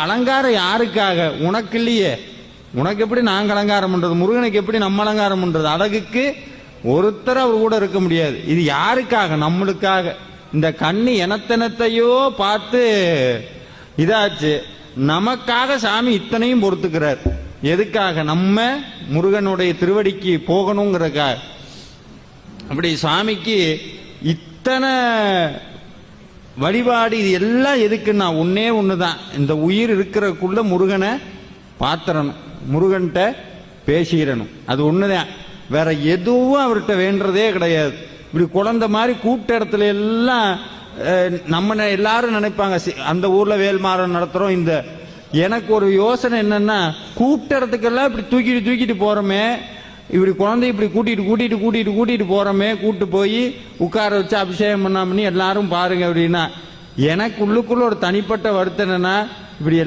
அலங்காரம் யாருக்காக? உனக்கு இல்லையே. உனக்கு எப்படி நாங்க அலங்காரம் பண்றது? முருகனுக்கு எப்படி நம்ம அலங்காரம் பண்றது? அழகுக்கு ஒருத்தர் அவர் கூட இருக்க முடியாது. இது யாருக்காக? நம்மளுக்காக. இந்த கண்ணு எனத்தனத்தையோ பார்த்து இதாச்சு. நமக்காக சாமி இத்தனையும் பொறுத்துக்கிறார். எதுக்காக? நம்ம முருகனுடைய திருவடிக்கு போகணுங்கிறதுக்காக. அப்படி சாமிக்கு இத்தனை வழிபாடு. இது எல்லாம் எதுக்குன்னா ஒன்னே ஒண்ணுதான், இந்த உயிர் இருக்கிறக்குள்ள முருகனை பாத்திரணும், முருகன்கிட்ட பேசிடணும். அது ஒண்ணுதான், வேற எதுவும் அவர்கிட்ட வேண்டதே கிடையாது. இப்படி குழந்தை மாதிரி கூட்ட இடத்துல எல்லாம் நம்ம எல்லாரும் நினைப்பாங்க, அந்த ஊர்ல வேல்மாறன் நடத்துறோம். இந்த எனக்கு ஒரு யோசனை என்னன்னா, கூட்ட இடத்துக்கெல்லாம் இப்படி தூக்கிட்டு போறோமே, இப்படி குழந்தை இப்படி கூட்டிட்டு போறோமே, கூட்டு போய் உட்கார வச்சு அபிஷேகம் பண்ணாமனி எல்லாரும் பாருங்க அப்படின்னா, எனக்கு உள்ளுக்குள்ள ஒரு தனிப்பட்ட வருத்தம் என்னன்னா, இப்படி